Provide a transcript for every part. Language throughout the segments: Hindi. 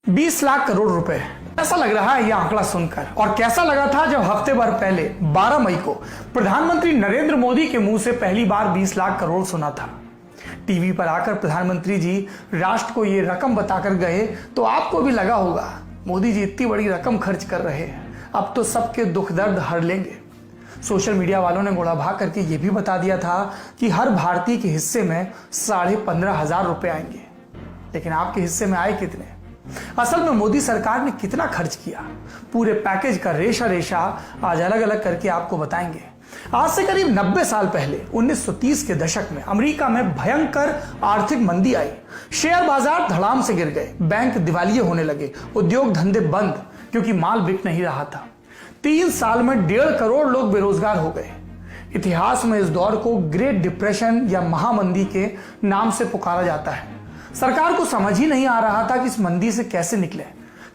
20 लाख करोड़ रुपए। कैसा लग रहा है यह आंकड़ा सुनकर, और कैसा लगा था जब हफ्ते भर पहले 12 मई को प्रधानमंत्री नरेंद्र मोदी के मुंह से पहली बार 20 लाख करोड़ सुना था। टीवी पर आकर प्रधानमंत्री जी राष्ट्र को यह रकम बताकर गए तो आपको भी लगा होगा मोदी जी इतनी बड़ी रकम खर्च कर रहे हैं, अब तो सबके दुख दर्द हर लेंगे। सोशल मीडिया वालों ने गोड़ा भाग करके यह भी बता दिया था कि हर भारतीय के हिस्से में 15,500 रुपए आएंगे, लेकिन आपके हिस्से में आए कितने? असल में मोदी सरकार ने कितना खर्च किया, पूरे पैकेज का रेशा रेशा आज अलग अलग करके आपको बताएंगे। आज से करीब 90 साल पहले 1930 के दशक में अमेरिका में भयंकर आर्थिक मंदी आई। शेयर बाजार धड़ाम से गिर गए, बैंक दिवालिये होने लगे, उद्योग धंधे बंद क्योंकि माल बिक नहीं रहा था। 3 साल में 1.5 करोड़ लोग बेरोजगार हो गए। इतिहास में इस दौर को ग्रेट डिप्रेशन या महामंदी के नाम से पुकारा जाता है। सरकार को समझ ही नहीं आ रहा था कि इस मंदी से कैसे निकले,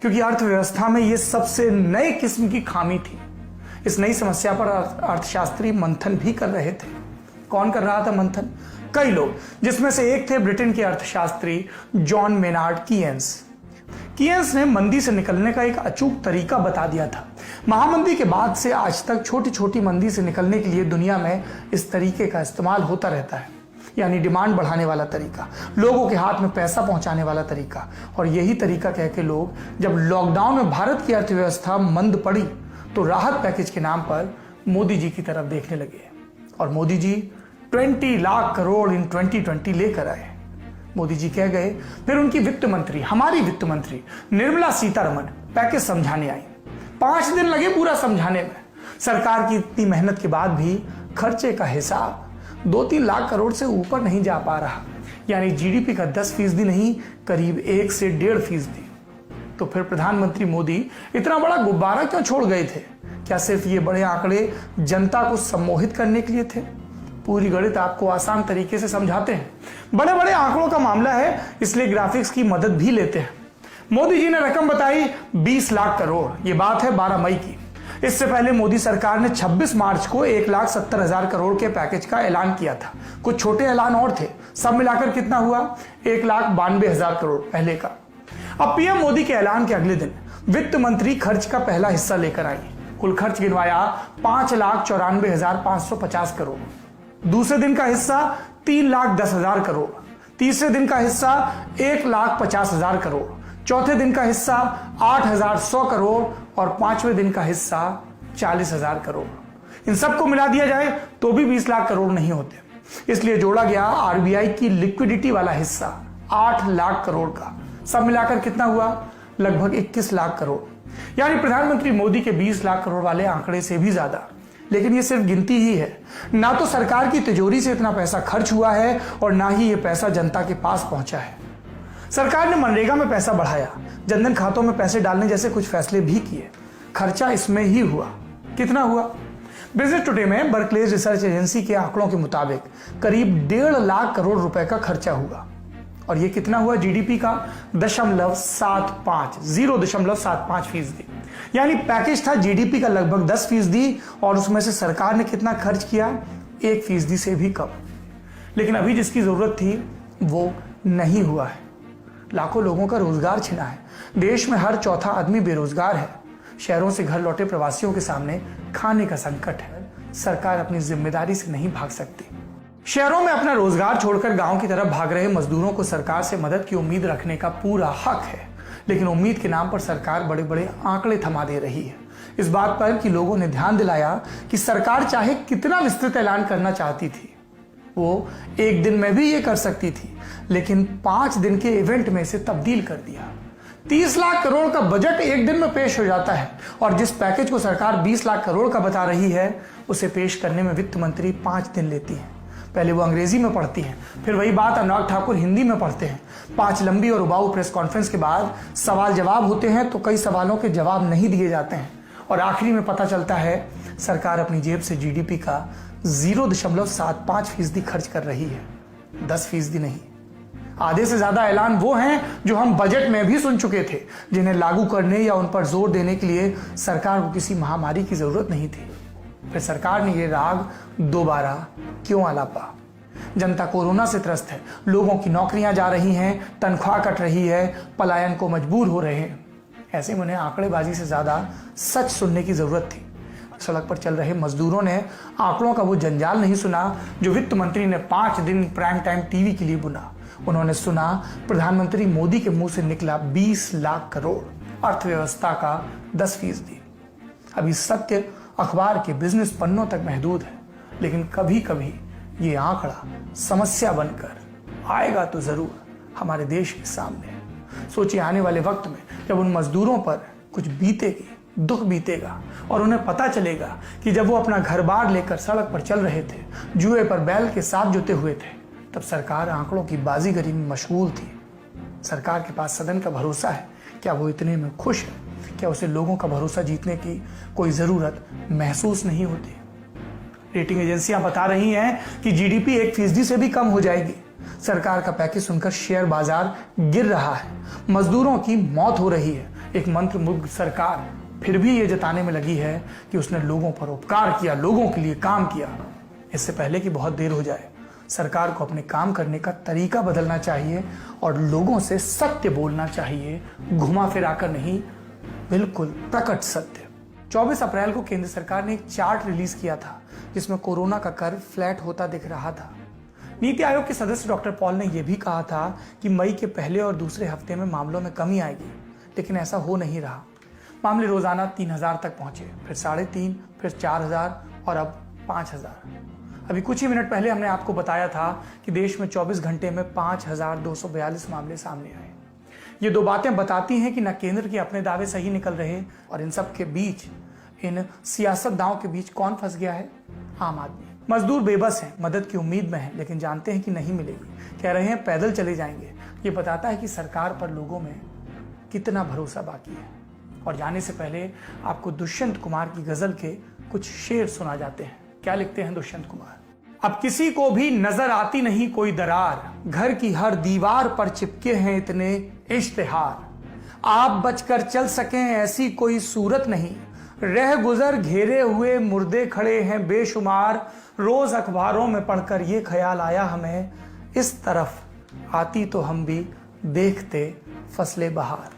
क्योंकि अर्थव्यवस्था में यह सबसे नए किस्म की खामी थी। इस नई समस्या पर अर्थशास्त्री मंथन भी कर रहे थे। कौन कर रहा था मंथन? कई लोग, जिसमें से एक थे ब्रिटेन के अर्थशास्त्री जॉन मेनार्ड कीन्स। कीन्स ने मंदी से निकलने का एक अचूक तरीका बता दिया था। महामंदी के बाद से आज तक छोटी छोटी मंदी से निकलने के लिए दुनिया में इस तरीके का इस्तेमाल होता रहता है, यानी डिमांड बढ़ाने वाला तरीका, लोगों के हाथ में पैसा पहुंचाने वाला तरीका। और यही तरीका कह के लोग जब लॉकडाउन में भारत की अर्थव्यवस्था मंद पड़ी तो राहत पैकेज के नाम पर मोदी जी की तरफ देखने लगे, और मोदी जी 20 लाख करोड़ इन 2020 लेकर आए। मोदी जी कह गए, फिर उनकी वित्त मंत्री, हमारी वित्त मंत्री निर्मला सीतारमण पैकेज समझाने आई। 5 दिन लगे पूरा समझाने में। सरकार की इतनी मेहनत के बाद भी खर्चे का हिसाब 2-3 लाख करोड़ से ऊपर नहीं जा पा रहा, यानी जीडीपी का 10% नहीं, करीब 1 से 1.5%। तो फिर प्रधानमंत्री मोदी इतना बड़ा गुब्बारा क्यों छोड़ गए थे? क्या सिर्फ ये बड़े आंकड़े जनता को सम्मोहित करने के लिए थे? पूरी गणित आपको आसान तरीके से समझाते हैं। बड़े बड़े आंकड़ों का मामला है, इसलिए ग्राफिक्स की मदद भी लेते हैं। मोदी जी ने रकम बताई 20 लाख करोड़। ये बात है 12 मई की। इससे पहले मोदी सरकार ने 26 मार्च को 1,70,000 करोड़ के पैकेज का ऐलान किया था। कुछ छोटे ऐलान और थे, सब मिलाकर कितना हुआ? 1,92,000 करोड़ पहले का। अब पीएम मोदी के ऐलान के अगले दिन वित्त मंत्री खर्च का पहला हिस्सा लेकर आई। कुल खर्च गिनवाया 5,94,550 करोड़। दूसरे दिन का हिस्सा 3,10,000 करोड़। तीसरे दिन का हिस्सा 1,50,000 करोड़। चौथे दिन का हिस्सा 8,100 करोड़ और 5वें दिन का हिस्सा 40,000 करोड़। इन सबको मिला दिया जाए तो भी 20 लाख करोड़ नहीं होते, इसलिए जोड़ा गया आरबीआई की लिक्विडिटी वाला हिस्सा 8 लाख करोड़ का। सब मिलाकर कितना हुआ? लगभग 21 लाख करोड़, यानी प्रधानमंत्री मोदी के 20 लाख करोड़ वाले आंकड़े से भी ज्यादा। लेकिन ये सिर्फ गिनती ही है, ना तो सरकार की तिजोरी से इतना पैसा खर्च हुआ है और ना ही ये पैसा जनता के पास पहुंचा है। सरकार ने मनरेगा में पैसा बढ़ाया, जनधन खातों में पैसे डालने जैसे कुछ फैसले भी किए। खर्चा इसमें ही हुआ। कितना हुआ? बिजनेस टुडे में बर्कलेज रिसर्च एजेंसी के आंकड़ों के मुताबिक करीब 1.5 लाख करोड़ रुपए का खर्चा हुआ। और ये कितना हुआ? जीडीपी का 0.75%, यानी पैकेज था जीडीपी का लगभग 10%, और उसमें से सरकार ने कितना खर्च किया? 1% से भी कम। लेकिन अभी जिसकी जरूरत थी वो नहीं हुआ है। लाखों लोगों का रोजगार छिना है। देश में हर चौथा आदमी बेरोजगार है। शहरों से घर लौटे प्रवासियों के सामने खाने का संकट है। सरकार अपनी जिम्मेदारी से नहीं भाग सकती। शहरों में अपना रोजगार छोड़कर गांव की तरफ भाग रहे मजदूरों को सरकार से मदद की उम्मीद रखने का पूरा हक है, लेकिन उम्मीद के नाम पर सरकार बड़े बड़े आंकड़े थमा दे रही है। इस बात पर कि लोगों ने ध्यान दिलाया कि सरकार चाहे कितना विस्तृत ऐलान करना चाहती थी, वो एक दिन में भी ये कर सकती थी, लेकिन 5 दिन के इवेंट में इसे तब्दील कर दिया। 30 लाख करोड़ का बजट एक दिन में पेश हो जाता है, और जिस पैकेज को सरकार 20 लाख करोड़ का बता रही है उसे पेश करने में वित्त मंत्री 5 दिन लेती है। पहले वो अंग्रेजी में पढ़ती हैं, फिर वही बात अनुराग ठाकुर हिंदी में पढ़ते हैं। 5 लंबी और उबाऊ प्रेस कॉन्फ्रेंस के बाद सवाल जवाब होते हैं तो कई सवालों के जवाब नहीं दिए जाते हैं, और आखिरी में पता चलता है सरकार अपनी जेब से जीडीपी का 0.75% खर्च कर रही है, 10% नहीं। आधे से ज्यादा ऐलान वो हैं जो हम बजट में भी सुन चुके थे, जिन्हें लागू करने या उन पर जोर देने के लिए सरकार को किसी महामारी की जरूरत नहीं थी। फिर सरकार ने ये राग दोबारा क्यों आलापा? जनता कोरोना से त्रस्त है, लोगों की नौकरियां जा रही हैं, तनख्वाह कट रही है, पलायन को मजबूर हो रहे हैं। ऐसे में उन्हें आंकड़ेबाजी से ज्यादा सच सुनने की जरूरत थी। सड़क पर चल रहे मजदूरों ने आंकड़ों का वो जंजाल नहीं सुना जो वित्त मंत्री ने 5 दिन प्राइम टाइम टीवी के लिए बुना। उन्होंने सुना प्रधानमंत्री मोदी के मुंह से निकला 20 लाख करोड़, अर्थव्यवस्था का 10%। अभी सत्य अखबार के बिजनेस पन्नों तक महदूद है, लेकिन कभी कभी ये आंकड़ा समस्या बनकर आएगा तो जरूर हमारे देश के सामने। सोचिए, आने वाले वक्त में जब उन मजदूरों पर कुछ बीतेगी, दुख बीतेगा और उन्हें पता चलेगा कि जब वो अपना घर बार लेकर सड़क पर चल रहे थे, जुए पर बैल के साथ जुटे हुए थे, तब सरकार आंकड़ों की बाजीगरी में मशगूल थी। सरकार के पास सदन का भरोसा है, क्या वो इतने में खुश है? क्या उसे लोगों का भरोसा जीतने की कोई जरूरत महसूस नहीं होती? रेटिंग एजेंसियां बता रही हैं कि जीडीपी 1% से भी कम हो जाएगी। सरकार का पैकेज सुनकर शेयर बाजार गिर रहा है, मजदूरों की मौत हो रही है। एक मंत्रमुग्ध सरकार फिर भी ये जताने में लगी है कि उसने लोगों पर उपकार किया, लोगों के लिए काम किया। इससे पहले कि बहुत देर हो जाए, सरकार को अपने काम करने का तरीका बदलना चाहिए और लोगों से सत्य बोलना चाहिए, घुमा फिरा कर नहीं, बिल्कुल प्रकट सत्य। 24 अप्रैल को केंद्र सरकार ने एक चार्ट रिलीज किया था जिसमें कोरोना का कर्व फ्लैट होता दिख रहा था। नीति आयोग के सदस्य डॉक्टर पॉल ने यह भी कहा था कि मई के पहले और दूसरे हफ्ते में मामलों में कमी आएगी, लेकिन ऐसा हो नहीं रहा। मामले रोजाना 3000 तक पहुंचे, फिर 3.5, फिर 4000 और अब 5000। अभी कुछ ही मिनट पहले हमने आपको बताया था कि देश में 24 घंटे में 5242 मामले सामने आए। ये दो बातें बताती हैं कि न केंद्र के अपने दावे सही निकल रहे और इन सब के बीच, इन सियासतदानों के बीच कौन फंस गया है? आम आदमी। मजदूर बेबस हैं, मदद की उम्मीद में हैं, लेकिन जानते हैं कि नहीं मिलेगी। कह रहे हैं पैदल चले जाएंगे। ये बताता है कि सरकार पर लोगों में कितना भरोसा बाकी है। और जाने से पहले आपको दुष्यंत कुमार की गजल के कुछ शेर सुना जाते हैं। क्या लिखते हैं दुष्यंत कुमार? अब किसी को भी नजर आती नहीं कोई दरार, घर की हर दीवार पर चिपके हैं इतने इश्तिहार। आप बचकर चल सकें ऐसी कोई सूरत नहीं, रह गुजर घेरे हुए मुर्दे खड़े हैं बेशुमार। रोज अखबारों में पढ़कर ये ख्याल आया हमें, इस तरफ आती तो हम भी देखते फसले बहार।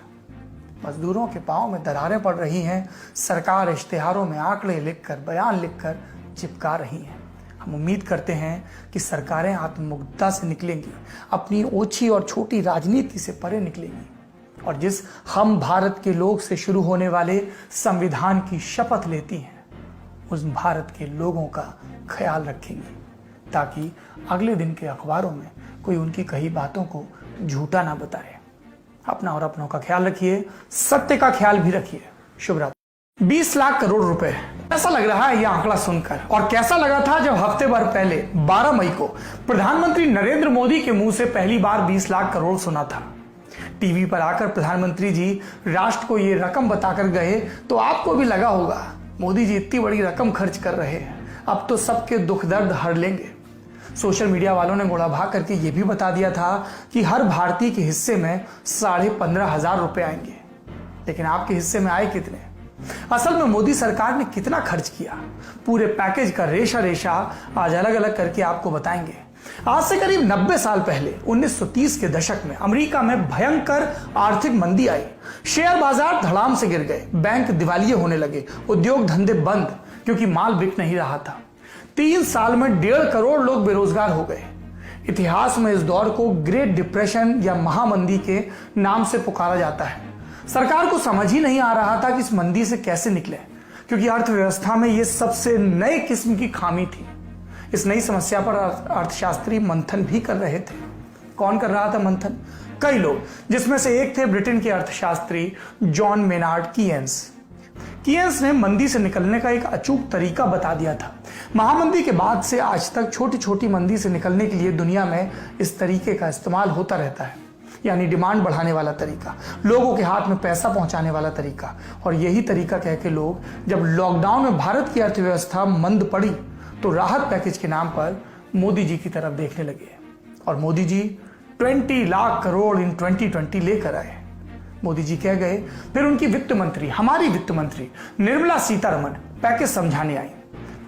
मजदूरों के पांव में दरारें पड़ रही हैं, सरकार इश्तिहारों में आंकड़े लिखकर, बयान लिखकर चिपका रही है। हम उम्मीद करते हैं कि सरकारें आत्ममुग्धता से निकलेंगी, अपनी ओछी और छोटी राजनीति से परे निकलेंगी और जिस हम भारत के लोग से शुरू होने वाले संविधान की शपथ लेती हैं, उस भारत के लोगों का ख्याल रखेंगी, ताकि अगले दिन के अखबारों में कोई उनकी कही बातों को झूठा ना बताए। अपना और अपनों का ख्याल रखिए, सत्य का ख्याल भी रखिए। शुभ रात्रि। 20 लाख करोड़ रुपए, कैसा लग रहा है यह आंकड़ा सुनकर? और कैसा लगा था जब हफ्ते भर पहले 12 मई को प्रधानमंत्री नरेंद्र मोदी के मुंह से पहली बार 20 लाख करोड़ सुना था? टीवी पर आकर प्रधानमंत्री जी राष्ट्र को ये रकम बताकर गए तो आपको भी लगा होगा मोदी जी इतनी बड़ी रकम खर्च कर रहे हैं, अब तो सबके दुख दर्द हर लेंगे। सोशल मीडिया वालों ने गोड़ा भाग करके ये भी बता दिया था कि हर भारतीय के हिस्से में 15,500 रुपए आएंगे, लेकिन आपके हिस्से में आए कितने? असल में मोदी सरकार ने कितना खर्च किया, पूरे पैकेज का रेशा रेशा आज अलग अलग करके आपको बताएंगे। आज से करीब 90 साल पहले 1930 के दशक में अमेरिका में भयंकर आर्थिक मंदी आई। शेयर बाजार धड़ाम से गिर गए, बैंक दिवालिये होने लगे, उद्योग धंधे बंद क्योंकि माल बिक नहीं रहा था। 3 साल में 1.5 करोड़ लोग बेरोजगार हो गए। इतिहास में इस दौर को ग्रेट डिप्रेशन या महामंदी के नाम से पुकारा जाता है। सरकार को समझ ही नहीं आ रहा था कि इस मंदी से कैसे निकले, क्योंकि अर्थव्यवस्था में यह सबसे नए किस्म की खामी थी। इस नई समस्या पर अर्थशास्त्री मंथन भी कर रहे थे। कौन कर रहा था मंथन? कई लोग, जिसमें से एक थे ब्रिटेन के अर्थशास्त्री जॉन मेनार्ड कीयंस। कीयंस ने मंदी से निकलने का एक अचूक तरीका बता दिया था। महामंदी के बाद से आज तक छोटी छोटी मंदी से निकलने के लिए दुनिया में इस तरीके का इस्तेमाल होता रहता है, यानी डिमांड बढ़ाने वाला तरीका, लोगों के हाथ में पैसा पहुंचाने वाला तरीका। और यही तरीका कह के लोग जब लॉकडाउन में भारत की अर्थव्यवस्था मंद पड़ी तो राहत पैकेज के नाम पर मोदी जी की तरफ देखने लगे और मोदी जी 20 लाख करोड़ इन 2020 लेकर आए। मोदी जी कह गए, फिर उनकी वित्त मंत्री, हमारी वित्त मंत्री निर्मला सीतारमण पैकेज समझाने आई।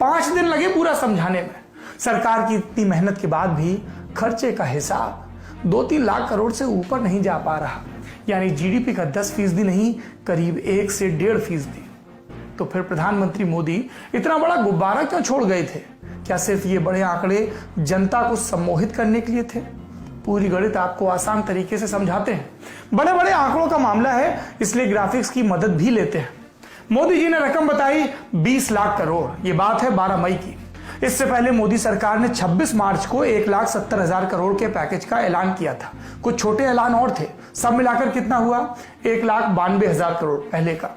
5 दिन लगे पूरा समझाने में। सरकार की इतनी मेहनत के बाद भी खर्चे का हिसाब 2-3 लाख करोड़ से ऊपर नहीं जा पा रहा, यानी जीडीपी का 10% नहीं, करीब 1 से 1.5%। तो फिर प्रधानमंत्री मोदी इतना बड़ा गुब्बारा क्यों छोड़ गए थे? क्या सिर्फ ये बड़े आंकड़े जनता को सम्मोहित करने के लिए थे? पूरी गणित आपको आसान तरीके से समझाते हैं। बड़े बड़े आंकड़ों का मामला है, इसलिए ग्राफिक्स की मदद भी लेते हैं। मोदी जी ने रकम बताई 20 लाख करोड़। ये बात है 12 मई की। इससे पहले मोदी सरकार ने 26 मार्च को 1,70,000 करोड़ के पैकेज का ऐलान किया था। कुछ छोटे ऐलान और थे, सब मिलाकर कितना हुआ? 1,92,000 करोड़ पहले का।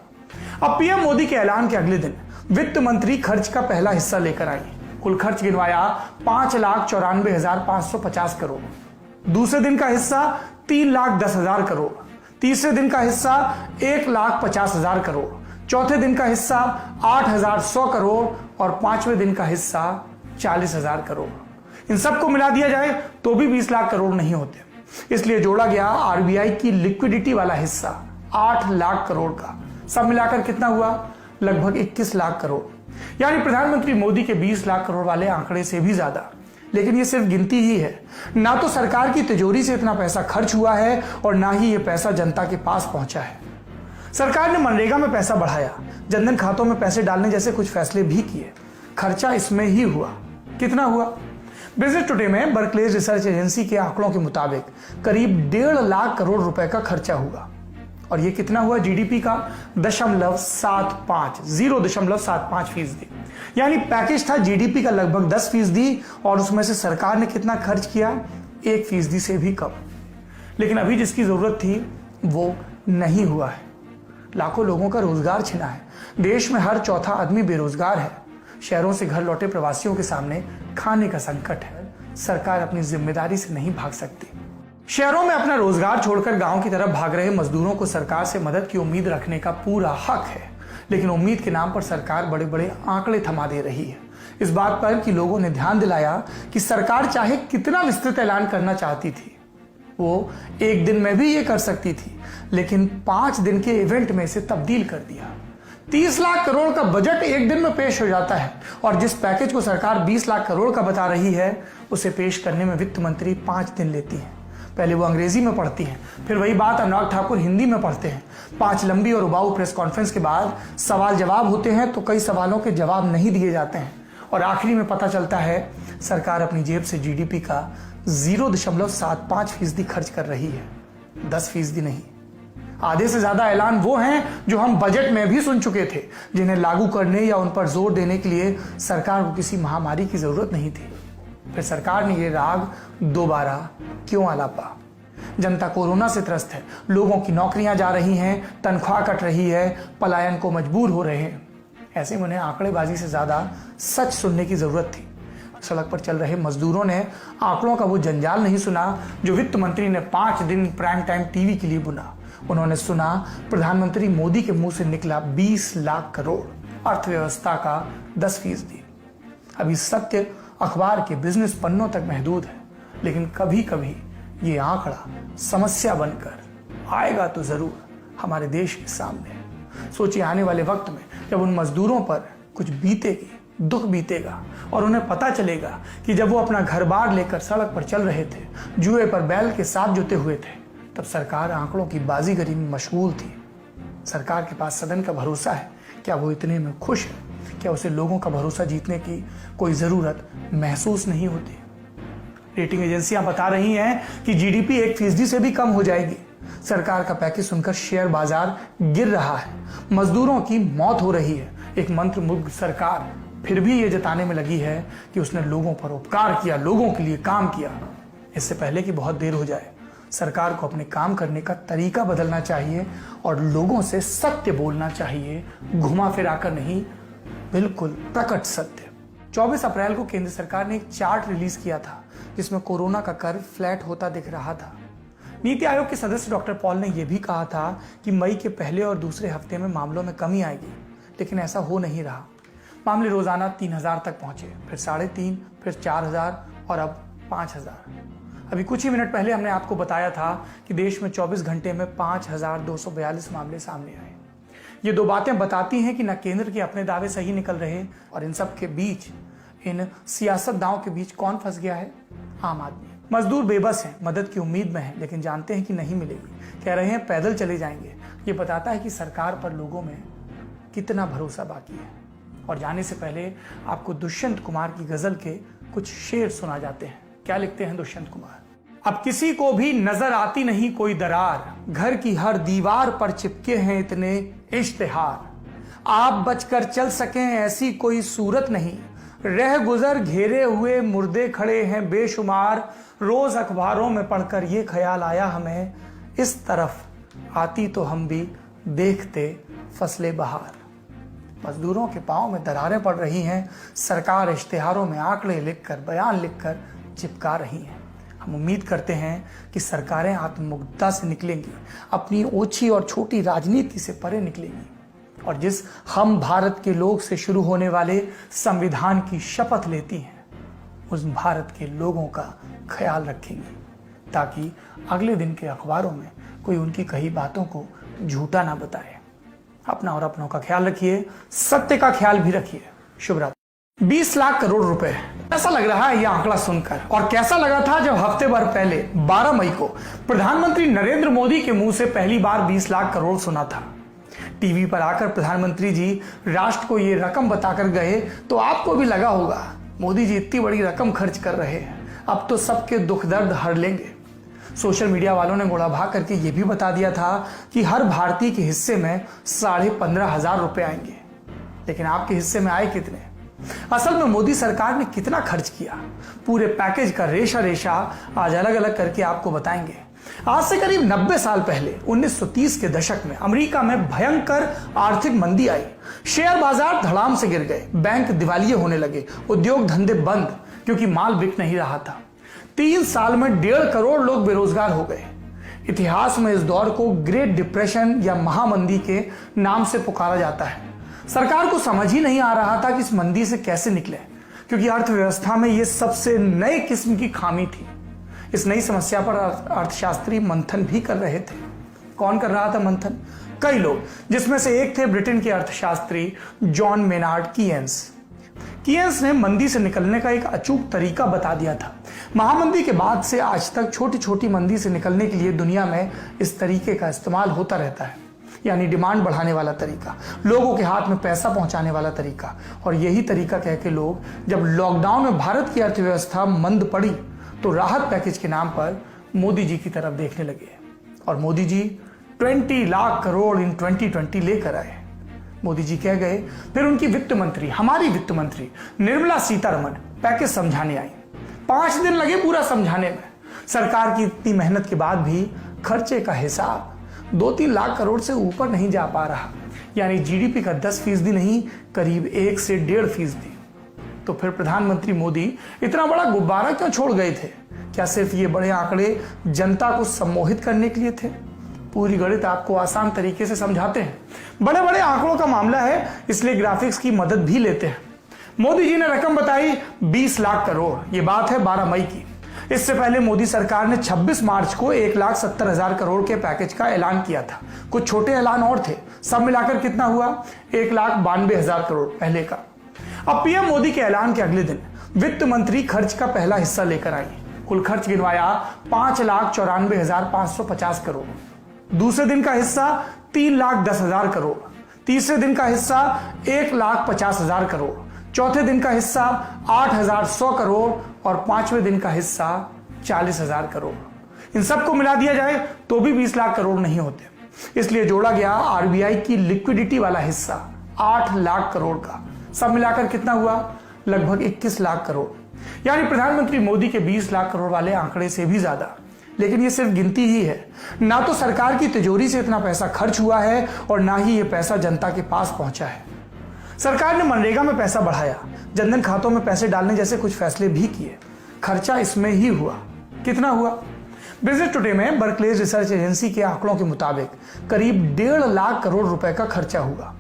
अब पीएम मोदी के ऐलान के अगले दिन वित्त मंत्री खर्च का पहला हिस्सा लेकर आई। कुल खर्च गिनवाया 5,94,550 करोड़। दूसरे दिन का हिस्सा 3,10,000 करोड़। तीसरे दिन का हिस्सा 1,50,000 करोड़। चौथे दिन का हिस्सा 8,100 करोड़ और पांचवें दिन का हिस्सा 40,000 करोड़। इन सबको मिला दिया जाए तो भी 20 लाख करोड़ नहीं होते, इसलिए जोड़ा गया आरबीआई की लिक्विडिटी वाला हिस्सा 8 लाख करोड़ का। सब मिलाकर कितना हुआ? लगभग 21 लाख करोड़, यानी प्रधानमंत्री मोदी के 20 लाख करोड़ वाले आंकड़े से भी ज्यादा। लेकिन ये सिर्फ गिनती ही है, ना तो सरकार की तिजोरी से इतना पैसा खर्च हुआ है और ना ही ये पैसा जनता के पास पहुंचा है। सरकार ने मनरेगा में पैसा बढ़ाया, जनधन खातों में पैसे डालने जैसे कुछ फैसले भी किए। खर्चा इसमें ही हुआ। कितना हुआ? बिजनेस टुडे में बर्कलेज रिसर्च एजेंसी के आंकड़ों के मुताबिक करीब 1.5 लाख करोड़ रुपए का खर्चा हुआ। और ये कितना हुआ? जीडीपी का 0.75%, यानी पैकेज था जीडीपी का लगभग 10% और उसमें से सरकार ने कितना खर्च किया? 1% से भी कम। लेकिन अभी जिसकी जरूरत थी वो नहीं हुआ है। लाखों लोगों का रोजगार छिना है। देश में हर चौथा आदमी बेरोजगार है। शहरों से घर लौटे प्रवासियों के सामने खाने का संकट है। सरकार अपनी जिम्मेदारी से नहीं भाग सकती। शहरों में अपना रोजगार छोड़कर गांव की तरफ भाग रहे मजदूरों को सरकार से मदद की उम्मीद रखने का पूरा हक है, लेकिन उम्मीद के नाम पर सरकार बड़े बड़े आंकड़े थमा दे रही है। इस बात पर कि लोगों ने ध्यान दिलाया कि सरकार चाहे कितना विस्तृत ऐलान करना चाहती थी, वो एक दिन में भी ये कर सकती थी, लेकिन 5 दिन के इवेंट में से तब्दील कर दिया। 30 लाख करोड़ का बजट एक दिन में पेश हो जाता है और जिस पैकेज को सरकार 20 लाख करोड़ का बता रही है उसे पेश करने में वित्त मंत्री 5 दिन लेती है। पहले वो अंग्रेजी में पढ़ती हैं, फिर वही बात अनुराग ठाकुर हिंदी में पढ़ते हैं। 5 लंबी और उबाऊ प्रेस कॉन्फ्रेंस के बाद सवाल जवाब होते हैं तो कई सवालों के जवाब नहीं दिए जाते हैं और आखिरी में पता चलता है सरकार अपनी जेब से जीडीपी का 0.75% खर्च कर रही है, 10% नहीं। आधे से ज्यादा ऐलान वो हैं जो हम बजट में भी सुन चुके थे, जिन्हें लागू करने या उन पर जोर देने के लिए सरकार को किसी महामारी की जरूरत नहीं थी। फिर सरकार ने ये राग दोबारा क्यों आलापा? जनता कोरोना से त्रस्त है, लोगों की नौकरियां जा रही हैं, तनख्वाह कट रही है, पलायन को मजबूर हो रहे हैं। ऐसे में उन्हें आंकड़ेबाजी से ज्यादा सच सुनने की जरूरत थी। सड़क पर चल रहे मजदूरों ने आंकड़ों का वो जंजाल नहीं सुना जो वित्त मंत्री ने 5 दिन प्राइम टाइम टीवी के लिए बुना। उन्होंने सुना प्रधानमंत्री मोदी के मुंह से निकला 20 लाख करोड़, अर्थव्यवस्था का 10%। अभी सत्य अखबार के बिजनेस पन्नों तक महदूद है, लेकिन कभी कभी ये आंकड़ा समस्या बनकर आएगा तो जरूर हमारे देश के सामने। सोचिए आने वाले वक्त में जब उन मजदूरों पर कुछ बीतेगी, दुख बीतेगा और उन्हें पता चलेगा कि जब वो अपना घर बार लेकर सड़क पर चल रहे थे, जुए पर बैल के साथ जुटे हुए थे, तब सरकार आंकड़ों की बाजीगरी में मशगूल थी। सरकार के पास सदन का भरोसा है, क्या वो इतने में खुश है? क्या उसे लोगों का भरोसा जीतने की कोई जरूरत महसूस नहीं होती? रेटिंग एजेंसियां बता रही हैं कि जीडीपी 1% से भी कम हो जाएगी। सरकार का पैकेज सुनकर शेयर बाजार गिर रहा है, मजदूरों की मौत हो रही है। एक मंत्रमुग्ध सरकार फिर भी ये जताने में लगी है कि उसने लोगों पर उपकार किया, लोगों के लिए काम किया। इससे पहले कि बहुत देर हो जाए, सरकार को अपने काम करने का तरीका बदलना चाहिए और लोगों से सत्य बोलना चाहिए, घुमा फिरा कर नहीं, बिल्कुल प्रकट सत्य। 24 अप्रैल को केंद्र सरकार ने एक चार्ट रिलीज किया था जिसमें कोरोना का कर्व फ्लैट होता दिख रहा था। नीति आयोग के सदस्य डॉक्टर पॉल ने यह भी कहा था कि मई के पहले और दूसरे हफ्ते में मामलों में कमी आएगी, लेकिन ऐसा हो नहीं रहा। मामले रोजाना 3000 तक पहुंचे, फिर 3,500, फिर 4000 और अब 5000। अभी कुछ ही मिनट पहले हमने आपको बताया था कि देश में 24 घंटे में 5242 मामले सामने आए। ये दो बातें बताती हैं कि न केंद्र के अपने दावे सही निकल रहे और इन सब के बीच इन सियासतदानों के बीच कौन फंस गया है? आम आदमी। मजदूर बेबस हैं, मदद की उम्मीद में हैं, लेकिन जानते हैं कि नहीं मिलेगी। कह रहे हैं पैदल चले जाएंगे। ये बताता है कि सरकार पर लोगों में कितना भरोसा बाकी है। और जाने से पहले आपको दुष्यंत कुमार की गजल के कुछ शेर सुना जाते हैं। क्या लिखते हैं दुष्यंत कुमार? अब किसी को भी नजर आती नहीं कोई दरार, घर की हर दीवार पर चिपके हैं इतने इश्तिहार। आप बचकर चल सकें ऐसी कोई सूरत नहीं, रह गुजर घेरे हुए मुर्दे खड़े हैं बेशुमार। रोज अखबारों में पढ़कर ये ख्याल आया हमें, इस तरफ आती तो हम भी देखते फसले बहार। मजदूरों के पांव में दरारें पड़ रही हैं, सरकार इश्तिहारों में आंकड़े लिखकर, बयान लिखकर चिपका रही है। हम उम्मीद करते हैं कि सरकारें आत्ममुग्धता से निकलेंगी, अपनी ओछी और छोटी राजनीति से परे निकलेंगी और जिस हम भारत के लोग से शुरू होने वाले संविधान की शपथ लेती हैं, उस भारत के लोगों का ख्याल रखेंगी, ताकि अगले दिन के अखबारों में कोई उनकी कही बातों को झूठा ना बताए। अपना और अपनों का ख्याल रखिए, सत्य का ख्याल भी रखिए। शुभ रात्रि। 20 लाख करोड़ रुपए, ऐसा लग रहा है यह आंकड़ा सुनकर। और कैसा लगा था जब हफ्ते भर पहले 12 मई को प्रधानमंत्री नरेंद्र मोदी के मुंह से पहली बार 20 लाख करोड़ सुना था। टीवी पर आकर प्रधानमंत्री जी राष्ट्र को यह रकम बताकर गए तो आपको भी लगा होगा मोदी जी इतनी बड़ी रकम खर्च कर रहे हैं, अब तो सबके दुख दर्द हर लेंगे। सोशल मीडिया वालों ने गोला भाग करके यह भी बता दिया था कि हर भारतीय के हिस्से में 15,500 रुपए आएंगे। लेकिन आपके हिस्से में आए कितने? असल में मोदी सरकार ने कितना खर्च किया, पूरे पैकेज का रेशा रेशा आज अलग अलग करके आपको बताएंगे। आज से करीब 90 साल पहले 1930 के दशक में अमेरिका में भयंकर आर्थिक मंदी आई। शेयर बाजार धड़ाम से गिर गए, बैंक दिवालिये होने लगे, उद्योग धंधे बंद क्योंकि माल बिक नहीं रहा था। 3 साल में 1.5 करोड़ लोग बेरोजगार हो गए। इतिहास में इस दौर को ग्रेट डिप्रेशन या महामंदी के नाम से पुकारा जाता है। सरकार को समझ ही नहीं आ रहा था कि इस मंदी से कैसे निकले, क्योंकि अर्थव्यवस्था में यह सबसे नए किस्म की खामी थी। इस नई समस्या पर अर्थशास्त्री मंथन भी कर रहे थे। कौन कर रहा था मंथन? कई लोग, जिसमें से एक थे ब्रिटेन के अर्थशास्त्री जॉन मेनार्ड कीयंस। कीयंस ने मंदी से निकलने का एक अचूक तरीका बता दिया था। महामंदी के बाद से आज तक छोटी छोटी मंदी से निकलने के लिए दुनिया में इस तरीके का इस्तेमाल होता रहता है, यानी डिमांड बढ़ाने वाला तरीका, लोगों के हाथ में पैसा पहुंचाने वाला तरीका। और यही तरीका कह के लोग जब लॉकडाउन में भारत की अर्थव्यवस्था मंद पड़ी तो राहत पैकेज के नाम पर मोदी जी की तरफ देखने लगे। और मोदी जी 20 लाख करोड़ इन 2020 लेकर आए। मोदी जी कह गए, फिर उनकी वित्त मंत्री, हमारी वित्त मंत्री निर्मला सीतारमण पैकेज समझाने आई। 5 दिन लगे पूरा समझाने में। सरकार की इतनी मेहनत के बाद भी खर्चे का हिसाब 2-3 लाख करोड़ से ऊपर नहीं जा पा रहा, यानी जीडीपी का 10% नहीं, करीब 1 से 1.5%। तो फिर प्रधानमंत्री मोदी इतना बड़ा गुब्बारा क्यों छोड़ गए थे? क्या सिर्फ ये बड़े आंकड़े जनता को सम्मोहित करने के लिए थे? पूरी गणित आपको आसान तरीके से समझाते हैं। बड़े बड़े आंकड़ों का मामला है, इसलिए ग्राफिक्स की मदद भी लेते हैं। मोदी जी ने रकम बताई 20 लाख करोड़। ये बात है 12 मई की। इससे पहले मोदी सरकार ने 26 मार्च को 1,70,000 करोड़ के पैकेज का ऐलान किया था। कुछ छोटे ऐलान और थे, सब मिलाकर कितना हुआ? 1,92,000 करोड़ पहले का। अब पीएम मोदी के ऐलान के अगले दिन वित्त मंत्री खर्च का पहला हिस्सा लेकर आई। कुल खर्च गिनवाया 5,94,550 करोड़। दूसरे दिन का हिस्सा 3,10,000 करोड़। तीसरे दिन का हिस्सा 1,50,000 करोड़। चौथे दिन का हिस्सा 8,100 करोड़ और 5वें दिन का हिस्सा 40,000 करोड़। इन सबको मिला दिया जाए तो भी 20 लाख करोड़ नहीं होते, इसलिए जोड़ा गया आरबीआई की लिक्विडिटी वाला हिस्सा 8 लाख करोड़ का। सब मिलाकर कितना हुआ? लगभग 21 लाख करोड़। यानी प्रधानमंत्री मोदी के 20 लाख करोड़ वाले आंकड़े से भी ज्यादा। लेकिन ये सिर्फ गिनती ही है, ना तो सरकार की तिजोरी से इतना पैसा खर्च हुआ है और ना ही ये पैसा जनता के पास पहुंचा है। सरकार ने मनरेगा में पैसा बढ़ाया, जनधन खातों में पैसे डालने जैसे कुछ फैसले भी किए। खर्चा इसमें ही हुआ। कितना हुआ? बिजनेस टुडे में बर्कलेज रिसर्च एजेंसी के आंकड़ों के मुताबिक करीब 1.5 लाख करोड़ रुपए का खर्चा हुआ।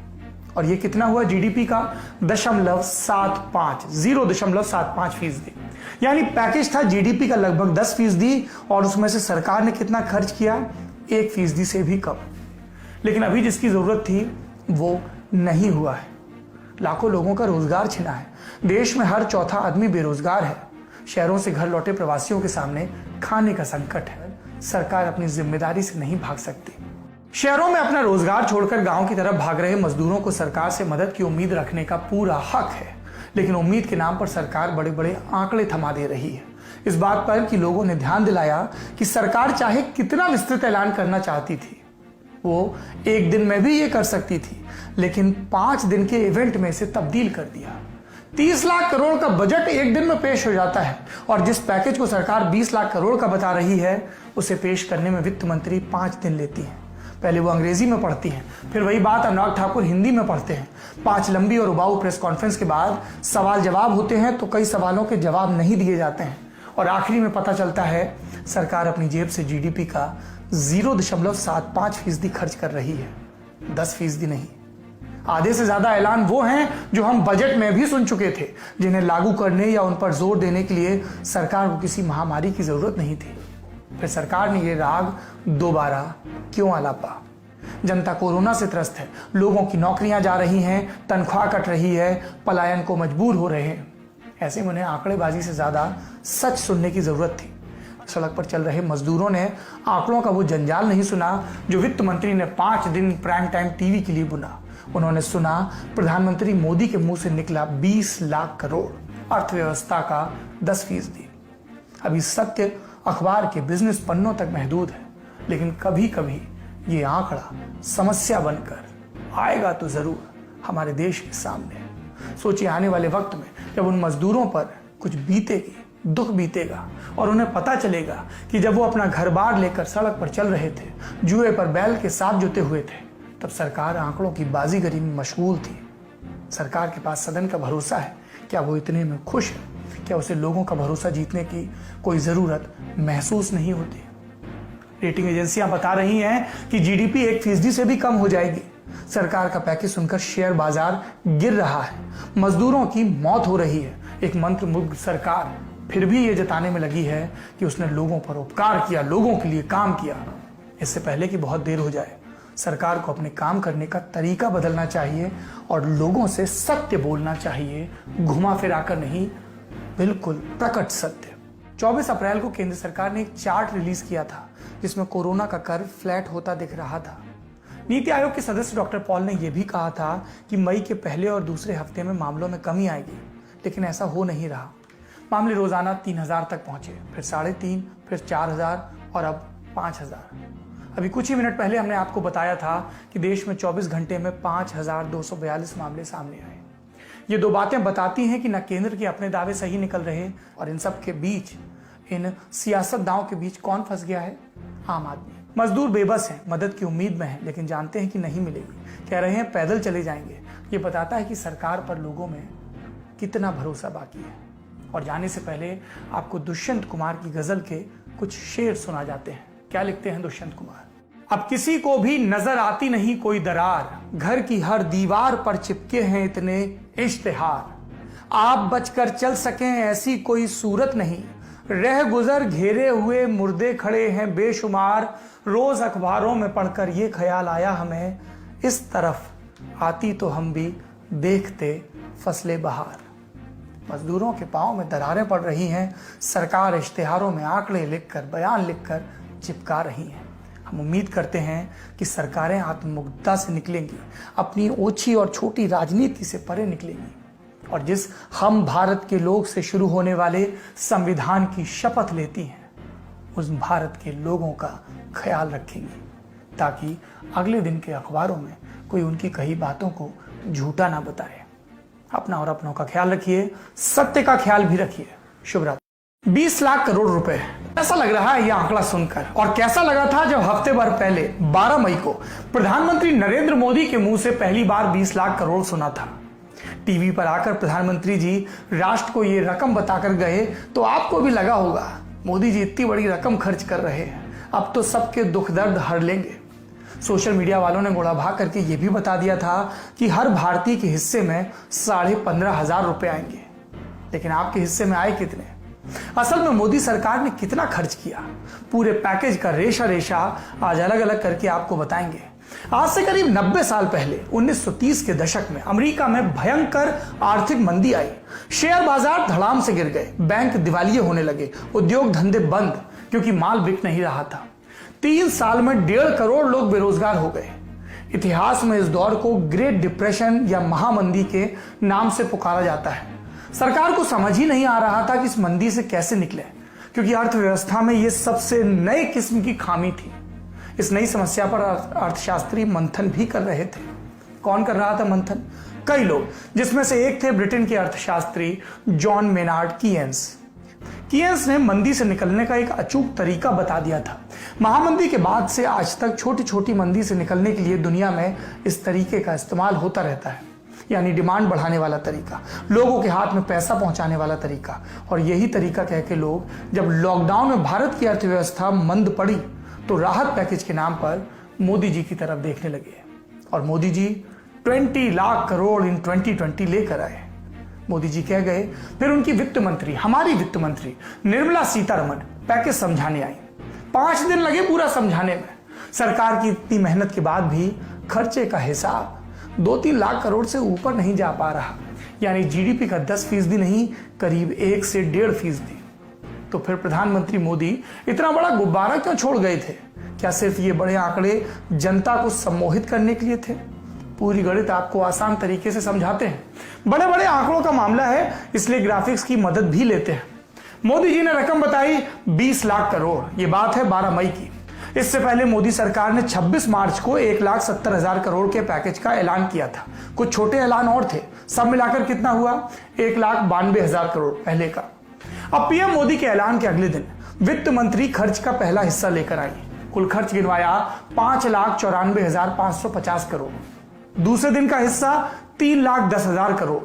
और ये कितना हुआ? जीडीपी का 0.75%। यानी पैकेज था जीडीपी का लगभग 10% और उसमें से सरकार ने कितना खर्च किया? 1% से भी कम। लेकिन अभी जिसकी जरूरत थी वो नहीं हुआ है। लाखों लोगों का रोजगार छिना है। देश में हर चौथा आदमी बेरोजगार है। शहरों से घर लौटे प्रवासियों के सामने खाने का संकट है। सरकार अपनी जिम्मेदारी से नहीं भाग सकती। शहरों में अपना रोजगार छोड़कर गांव की तरफ भाग रहे मजदूरों को सरकार से मदद की उम्मीद रखने का पूरा हक है, लेकिन उम्मीद के नाम पर सरकार बड़े बड़े आंकड़े थमा दे रही है। इस बात पर कि लोगों ने ध्यान दिलाया कि सरकार चाहे कितना विस्तृत ऐलान करना चाहती थी, वो एक दिन में भी ये कर सकती थी, लेकिन 5 दिन के इवेंट में इसे तब्दील कर दिया। 30 लाख करोड़ का बजट एक दिन में पेश हो जाता है और जिस पैकेज को सरकार 20 लाख करोड़ का बता रही है, उसे पेश करने में वित्त मंत्री 5 दिन लेती है। पहले वो अंग्रेजी में पढ़ती हैं, फिर वही बात अनुराग ठाकुर हिंदी में पढ़ते हैं। 5 लंबी और उबाऊ प्रेस कॉन्फ्रेंस के बाद सवाल जवाब होते हैं तो कई सवालों के जवाब नहीं दिए जाते हैं और आखिरी में पता चलता है सरकार अपनी जेब से जीडीपी का 0.75% खर्च कर रही है, 10% नहीं। आधे से ज्यादा ऐलान वो हैं जो हम बजट में भी सुन चुके थे, जिन्हें लागू करने या उन पर जोर देने के लिए सरकार को किसी महामारी की जरूरत नहीं थी। फिर सरकार ने ये राग दोबारा क्यों आलापा? जनता कोरोना से त्रस्त है, लोगों की नौकरियां जा रही हैं, तनख्वाह कट रही है, पलायन को मजबूर हो रहे हैं। ऐसे में उन्हें आंकड़ेबाजी से ज्यादा सच सुनने की जरूरत थी। सड़क पर चल रहे मजदूरों ने आंकड़ों का वो जंजाल नहीं सुना जो वित्त मंत्री ने 5 दिन प्राइम टाइम टीवी के लिए बुना। उन्होंने सुना प्रधानमंत्री मोदी के मुंह से निकला 20 लाख करोड़, अर्थव्यवस्था का 10%। अभी सत्य अखबार के बिजनेस पन्नों तक महदूद है, लेकिन कभी कभी ये आंकड़ा समस्या बनकर आएगा तो जरूर हमारे देश के सामने। सोचिए, आने वाले वक्त में जब उन मजदूरों पर कुछ बीतेगी, दुख बीतेगा और उन्हें पता चलेगा कि जब वो अपना घर बार लेकर सड़क पर चल रहे थे, जुए पर बैल के साथ जुटे हुए थे, तब सरकार आंकड़ों की बाजीगरी में मशगूल थी। सरकार के पास सदन का भरोसा है, क्या वो इतने में खुश है? क्या उसे लोगों का भरोसा जीतने की कोई जरूरत महसूस नहीं होती? रेटिंग एजेंसियां बता रही हैं कि जीडीपी 1% से भी कम हो जाएगी। सरकार का पैकेज सुनकर शेयर बाजार गिर रहा है, मजदूरों की मौत हो रही है। एक मंत्रमुग्ध सरकार फिर भी ये जताने में लगी है कि उसने लोगों पर उपकार किया, लोगों के लिए काम किया। इससे पहले कि बहुत देर हो जाए, सरकार को अपने काम करने का तरीका बदलना चाहिए और लोगों से सत्य बोलना चाहिए, घुमा फिरा कर नहीं, बिल्कुल प्रकट सत्य। 24 अप्रैल को केंद्र सरकार ने एक चार्ट रिलीज किया था जिसमें कोरोना का कर्व फ्लैट होता दिख रहा था। नीति आयोग के सदस्य डॉक्टर पॉल ने यह भी कहा था कि मई के पहले और दूसरे हफ्ते में मामलों में कमी आएगी, लेकिन ऐसा हो नहीं रहा। मामले रोजाना 3000 तक पहुंचे, फिर 3.5, फिर 4000 और अब 5000। अभी कुछ ही मिनट पहले हमने आपको बताया था कि देश में 24 घंटे में 5242 मामले सामने आए। ये 2 बातें बताती हैं कि न केंद्र के अपने दावे सही निकल रहे और इन सब के बीच, इन सियासतदानों के बीच कौन फंस गया है? आम आदमी। मजदूर बेबस हैं, मदद की उम्मीद में हैं, लेकिन जानते हैं कि नहीं मिलेगी। कह रहे हैं पैदल चले जाएंगे। ये बताता है कि सरकार पर लोगों में कितना भरोसा बाकी है। और जाने से पहले आपको दुष्यंत कुमार की गजल के कुछ शेर सुना जाते हैं। क्या लिखते हैं दुष्यंत कुमार? अब किसी को भी नजर आती नहीं कोई दरार, घर की हर दीवार पर चिपके हैं इतने इश्तिहार। आप बचकर चल सकें ऐसी कोई सूरत नहीं, रह गुजर घेरे हुए मुर्दे खड़े हैं बेशुमार। रोज अखबारों में पढ़कर ये ख्याल आया हमें, इस तरफ आती तो हम भी देखते फसले बहार। मजदूरों के पांव में दरारें पड़ रही हैं, सरकार इश्तिहारों में आंकड़े लिखकर, बयान लिखकर चिपका रही है। हम उम्मीद करते हैं कि सरकारें आत्ममुग्धता से निकलेंगी, अपनी ओछी और छोटी राजनीति से परे निकलेंगी और जिस हम भारत के लोग से शुरू होने वाले संविधान की शपथ लेती हैं, उस भारत के लोगों का ख्याल रखेंगी, ताकि अगले दिन के अखबारों में कोई उनकी कही बातों को झूठा ना बताए। अपना और अपनों का ख्याल रखिए, सत्य का ख्याल भी रखिए। शुभ रात्रि। 20 लाख करोड़ रुपए, कैसा लग रहा है यह आंकड़ा सुनकर? और कैसा लगा था जब हफ्ते भर पहले 12 मई को प्रधानमंत्री नरेंद्र मोदी के मुंह से पहली बार 20 लाख करोड़ सुना था? टीवी पर आकर प्रधानमंत्री जी राष्ट्र को ये रकम बताकर गए तो आपको भी लगा होगा मोदी जी इतनी बड़ी रकम खर्च कर रहे हैं, अब तो सबके दुख दर्द हर लेंगे। सोशल मीडिया वालों ने गोड़ा भाग करके ये भी बता दिया था कि हर भारतीय के हिस्से में 15,500 रुपए आएंगे, लेकिन आपके हिस्से में आए कितने? असल में मोदी सरकार ने कितना खर्च किया, पूरे पैकेज का रेशा रेशा आज अलग अलग करके आपको बताएंगे। आज से करीब 90 साल पहले 1930 के दशक में अमेरिका में भयंकर आर्थिक मंदी आई। शेयर बाजार धड़ाम से गिर गए, बैंक दिवालिये होने लगे, उद्योग धंधे बंद क्योंकि माल बिक नहीं रहा था। 3 साल में 1.5 करोड़ लोग बेरोजगार हो गए। इतिहास में इस दौर को ग्रेट डिप्रेशन या महामंदी के नाम से पुकारा जाता है। सरकार को समझ ही नहीं आ रहा था कि इस मंदी से कैसे निकले, क्योंकि अर्थव्यवस्था में यह सबसे नए किस्म की खामी थी। इस नई समस्या पर अर्थशास्त्री मंथन भी कर रहे थे। कौन कर रहा था मंथन? कई लोग, जिसमें से एक थे ब्रिटेन के अर्थशास्त्री जॉन मेनार्ड कीन्स। कीन्स ने मंदी से निकलने का एक अचूक तरीका बता दिया था। महामंदी के बाद से आज तक छोटी छोटी मंदी से निकलने के लिए दुनिया में इस तरीके का इस्तेमाल होता रहता है, यानी डिमांड बढ़ाने वाला तरीका, लोगों के हाथ में पैसा पहुंचाने वाला तरीका। और यही तरीका कह के लोग जब लॉकडाउन में भारत की अर्थव्यवस्था मंद पड़ी तो राहत पैकेज के नाम पर मोदी जी की तरफ देखने लगे और मोदी जी 20 लाख करोड़ इन 2020 लेकर आए। मोदी जी कह गए, फिर उनकी वित्त मंत्री, हमारी वित्त मंत्री निर्मला सीतारमण पैकेज समझाने आई। 5 दिन लगे पूरा समझाने में। सरकार की इतनी मेहनत के बाद भी खर्चे का हिसाब 2-3 लाख करोड़ से ऊपर नहीं जा पा रहा, यानी जीडीपी का 10% नहीं, करीब 1 से 1.5%। तो फिर प्रधानमंत्री मोदी इतना बड़ा गुब्बारा क्यों छोड़ गए थे? क्या सिर्फ ये बड़े आंकड़े जनता को सम्मोहित करने के लिए थे? पूरी गणित आपको आसान तरीके से समझाते हैं। बड़े बड़े आंकड़ों का मामला है, इसलिए ग्राफिक्स की मदद भी लेते हैं। मोदी जी ने रकम बताई 20 लाख करोड़। ये बात है 12 मई की। इससे पहले मोदी सरकार ने 26 मार्च को 1,70,000 करोड़ के पैकेज का ऐलान किया था। कुछ छोटे ऐलान और थे, सब मिलाकर कितना हुआ? 1,92,000 करोड़ पहले का। अब पीएम मोदी के ऐलान के अगले दिन वित्त मंत्री खर्च का पहला हिस्सा लेकर आई। कुल खर्च गिनवाया 5,94,550 करोड़। दूसरे दिन का हिस्सा 3,10,000 करोड़।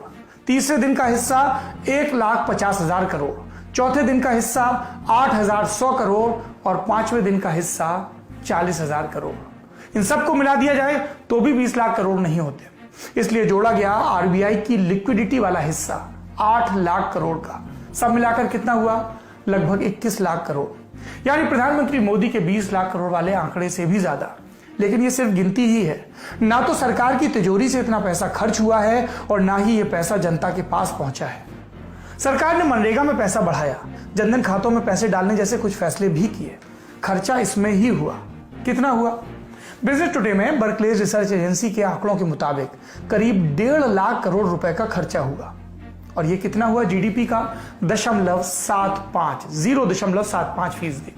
तीसरे दिन का हिस्सा 1,50,000 करोड़। चौथे दिन का हिस्सा 8,100 करोड़ और 5वें दिन का हिस्सा 40,000 करोड़। इन सबको मिला दिया जाए तो भी 20 लाख करोड़ नहीं होते, इसलिए जोड़ा गया आरबीआई की लिक्विडिटी वाला हिस्सा 8 लाख करोड़ का। सब मिलाकर कितना हुआ? लगभग 21 लाख करोड़, यानी प्रधानमंत्री मोदी के 20 लाख करोड़ वाले आंकड़े से भी ज्यादा। लेकिन ये सिर्फ गिनती ही है, ना तो सरकार की तिजोरी से इतना पैसा खर्च हुआ है और ना ही ये पैसा जनता के पास पहुंचा है। सरकार ने मनरेगा में पैसा बढ़ाया, जनधन खातों में पैसे डालने जैसे कुछ फैसले भी किए। खर्चा इसमें ही हुआ। कितना हुआ? बिजनेस टुडे में बर्कलेज रिसर्च एजेंसी के आंकड़ों के मुताबिक करीब 1.5 लाख करोड़ रुपए का खर्चा हुआ। और ये कितना हुआ? जीडीपी का 0.75%,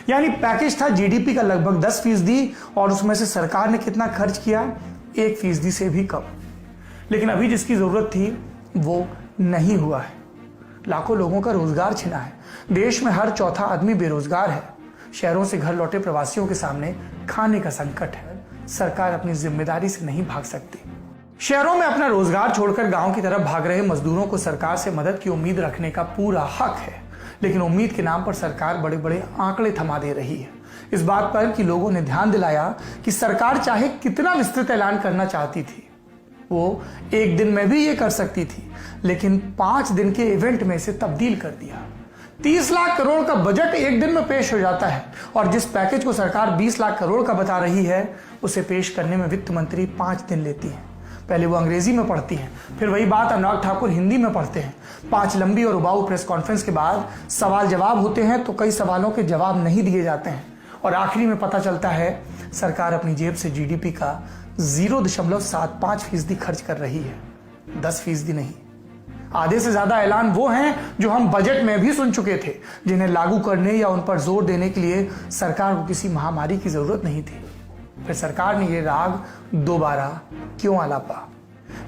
यानी पैकेज था जीडीपी का लगभग 10% और उसमें से सरकार ने कितना खर्च किया? 1% से भी कम। लेकिन अभी जिसकी जरूरत थी वो नहीं हुआ है। लाखों लोगों का रोजगार छिना है। देश में हर चौथा आदमी बेरोजगार है। शहरों से घर लौटे प्रवासियों के सामने खाने का संकट है। सरकार अपनी जिम्मेदारी से नहीं भाग सकती। शहरों में अपना रोजगार छोड़कर गांव की तरफ भाग रहे मजदूरों को सरकार से मदद की उम्मीद रखने का पूरा हक है, लेकिन उम्मीद के नाम पर सरकार बड़े बड़े आंकड़े थमा दे रही है। इस बात पर कि लोगों ने ध्यान दिलाया कि सरकार चाहे कितना विस्तृत ऐलान करना चाहती थी, वो 1 दिन में भी ये कर सकती थी, लेकिन 5 दिन के इवेंट में से तब्दील कर दिया। 30 लाख करोड़ का बजट 1 दिन में पेश हो जाता है और जिस पैकेज को सरकार 20 लाख करोड़ का बता रही है उसे पेश करने में वित्त मंत्री 5 दिन लेती है। पहले वो अंग्रेजी में पढ़ती हैं, फिर वही बात अनुराग ठाकुर हिंदी में पढ़ते हैं। 5 लंबी और उबाऊ प्रेस कॉन्फ्रेंस के बाद सवाल जवाब होते हैं तो कई सवालों के जवाब नहीं दिए जाते हैं और आखिरी में पता चलता है सरकार अपनी जेब से जीडीपी का 0.75% खर्च कर रही है, 10% नहीं। आधे से ज्यादा ऐलान वो हैं जो हम बजट में भी सुन चुके थे, जिन्हें लागू करने या उन पर जोर देने के लिए सरकार को किसी महामारी की जरूरत नहीं थी। फिर सरकार ने ये राग दोबारा क्यों आलापा?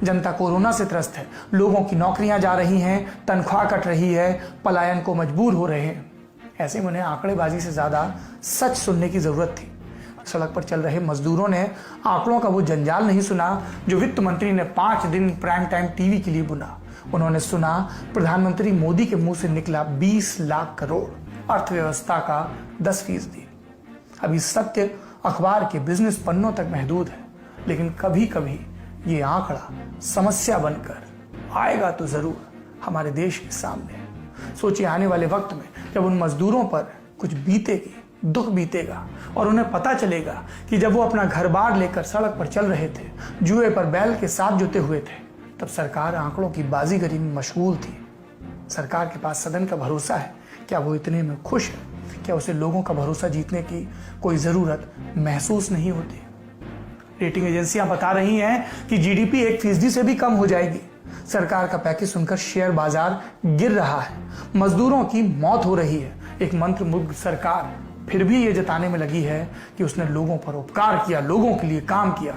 जनता कोरोना से त्रस्त है, लोगों की नौकरियां जा रही हैं, तनख्वाह कट रही है, पलायन को मजबूर हो रहे हैं। ऐसे में उन्हें आंकड़ेबाजी से ज्यादा सच सुनने की जरूरत थी। सड़क पर चल रहे मजदूरों ने आंकड़ों का वो जंजाल नहीं सुना जो वित्त मंत्री ने 5 दिन प्राइम टाइम टीवी के लिए बुना। उन्होंने सुना प्रधानमंत्री मोदी के मुंह से निकला 20 लाख करोड़, अर्थव्यवस्था का 10%। अभी सत्य अखबार के बिजनेस पन्नों तक महदूद है, लेकिन कभी कभी ये आंकड़ा समस्या बनकर आएगा तो जरूर हमारे देश के सामने। सोचिए आने वाले वक्त में जब उन मजदूरों पर कुछ बीतेगी दुख बीतेगा और उन्हें पता चलेगा कि जब वो अपना घर बार लेकर सड़क पर चल रहे थे, जुए पर बैल के साथ जुटे हुए थे, तब सरकार आंकड़ों की बाजीगरी में मशगूल थी। सरकार के पास सदन का भरोसा है, क्या वो इतने में खुश है? क्या उसे लोगों का भरोसा जीतने की कोई ज़रूरत महसूस नहीं होती? रेटिंग एजेंसियां बता रही हैं कि जीडीपी 1% से भी कम हो जाएगी। सरकार का पैकेज सुनकर शेयर बाजार गिर रहा है, मजदूरों की मौत हो रही है। एक मंत्रमुग्ध सरकार फिर भी ये जताने में लगी है कि उसने लोगों पर उपकार किया, लोगों के लिए काम किया।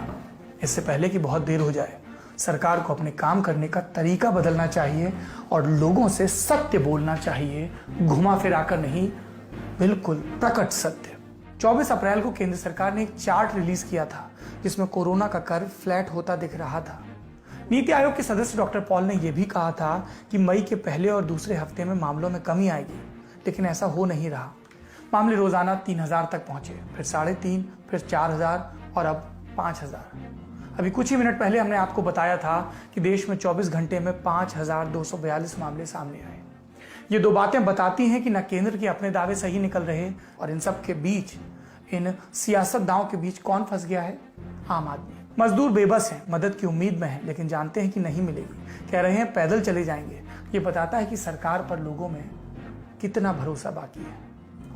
इससे पहले कि बहुत देर हो जाए, सरकार को अपने काम करने का तरीका बदलना चाहिए और लोगों से सत्य बोलना चाहिए, घुमा फिरा कर नहीं, बिल्कुल प्रकट सत्य। 24 अप्रैल को केंद्र सरकार ने एक चार्ट रिलीज किया था जिसमें कोरोना का कर्व फ्लैट होता दिख रहा था। नीति आयोग के सदस्य डॉक्टर पॉल ने यह भी कहा था कि मई के पहले और दूसरे हफ्ते में मामलों में कमी आएगी, लेकिन ऐसा हो नहीं रहा। मामले रोजाना 3000 तक पहुंचे, फिर 3.5, फिर 4000 और अब 5000। अभी कुछ ही मिनट पहले हमने आपको बताया था कि देश में 24 घंटे में 5242 मामले सामने आए। ये दो बातें बताती हैं कि न केंद्र के अपने दावे सही निकल रहे और इन सब के बीच, इन सियासतदानों के बीच कौन फंस गया है? आम आदमी। मजदूर बेबस हैं, मदद की उम्मीद में हैं, लेकिन जानते हैं कि नहीं मिलेगी। कह रहे हैं पैदल चले जाएंगे। ये बताता है कि सरकार पर लोगों में कितना भरोसा बाकी है।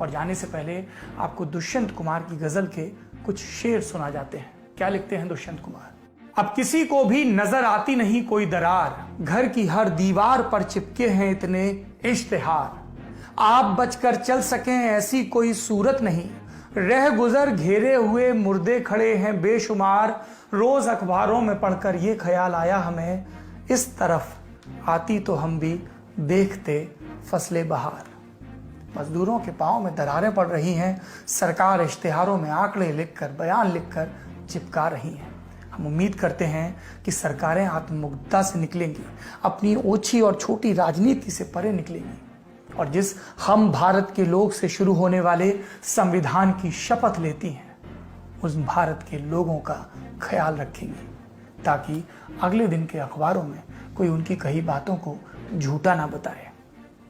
और जाने से पहले आपको दुष्यंत कुमार की गजल के कुछ शेर सुना जाते हैं। क्या लिखते हैं दुष्यंत कुमार? अब किसी को भी नजर आती नहीं कोई दरार, घर की हर दीवार पर चिपके हैं इतने इश्तिहार। आप बचकर चल सकें ऐसी कोई सूरत नहीं, रह गुजर घेरे हुए मुर्दे खड़े हैं बेशुमार। रोज अखबारों में पढ़कर ये ख्याल आया हमें, इस तरफ आती तो हम भी देखते फसले बहार। मजदूरों के पांव में दरारें पड़ रही हैं, सरकार इश्तिहारों में आंकड़े लिखकर, बयान लिखकर चिपका रही है। हम उम्मीद करते हैं कि सरकारें आत्ममुग्धता से निकलेंगी, अपनी ओछी और छोटी राजनीति से परे निकलेंगी और जिस हम भारत के लोग से शुरू होने वाले संविधान की शपथ लेती हैं, उस भारत के लोगों का ख्याल रखेंगी ताकि अगले दिन के अखबारों में कोई उनकी कही बातों को झूठा ना बताए।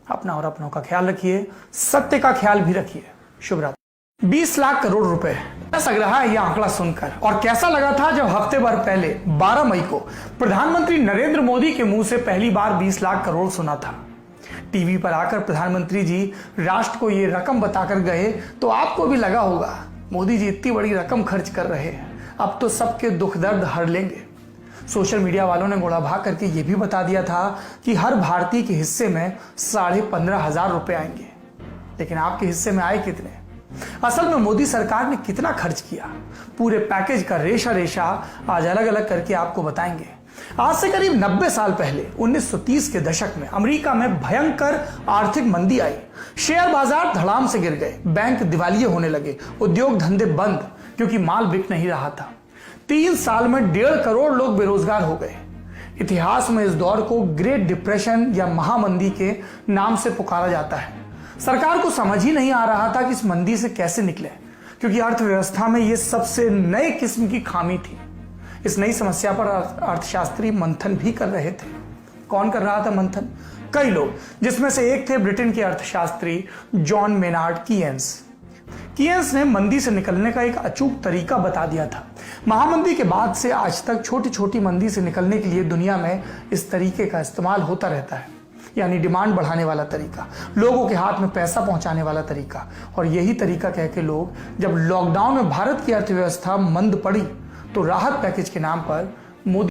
अपना और अपनों का ख्याल रखिए, सत्य का ख्याल भी रखिए। शुभ रात्रि। 20 लाख करोड़ रुपए, कैसा लग रहा है यह आंकड़ा सुनकर? और कैसा लगा था जब हफ्ते भर पहले 12 मई को प्रधानमंत्री नरेंद्र मोदी के मुंह से पहली बार 20 लाख करोड़ सुना था? टीवी पर आकर प्रधानमंत्री जी राष्ट्र को यह रकम बताकर गए तो आपको भी लगा होगा मोदी जी इतनी बड़ी रकम खर्च कर रहे हैं, अब तो सबके दुख दर्द हर लेंगे। सोशल मीडिया वालों ने गोला भाग करके यह भी बता दिया था कि हर भारतीय के हिस्से में 15,500 रुपए आएंगे, लेकिन आपके हिस्से में आए कितने? असल में मोदी सरकार ने कितना खर्च किया, पूरे पैकेज का रेशा रेशा आज अलग अलग करके आपको बताएंगे। आज से करीब 90 साल पहले 1930 के दशक में अमेरिका में भयंकर आर्थिक मंदी आई। शेयर बाजार धड़ाम से गिर गए, बैंक दिवालिये होने लगे, उद्योग धंधे बंद क्योंकि माल बिक नहीं रहा था। 3 साल में 1.5 करोड़ लोग बेरोजगार हो गए। इतिहास में इस दौर को ग्रेट डिप्रेशन या महामंदी के नाम से पुकारा जाता है। सरकार को समझ ही नहीं आ रहा था कि इस मंदी से कैसे निकले, क्योंकि अर्थव्यवस्था में यह सबसे नए किस्म की खामी थी। इस नई समस्या पर अर्थशास्त्री मंथन भी कर रहे थे। कौन कर रहा था मंथन? कई लोग, जिसमें से एक थे ब्रिटेन के अर्थशास्त्री जॉन मेनार्ड कीयंस। कीयंस ने मंदी से निकलने का एक अचूक तरीका बता दिया था। महामंदी के बाद से आज तक छोटी छोटी मंदी से निकलने के लिए दुनिया में इस तरीके का इस्तेमाल होता रहता है, यानी डिमांड बढ़ाने वाला तरीका, लोगों के हाथ में पैसा पहुंचाने वाला तरीका। और यही तरीका कह के लोग जब लॉकडाउन में भारत की अर्थव्यवस्था मंद पड़ी तो राहत पैकेज के नाम पर मोदी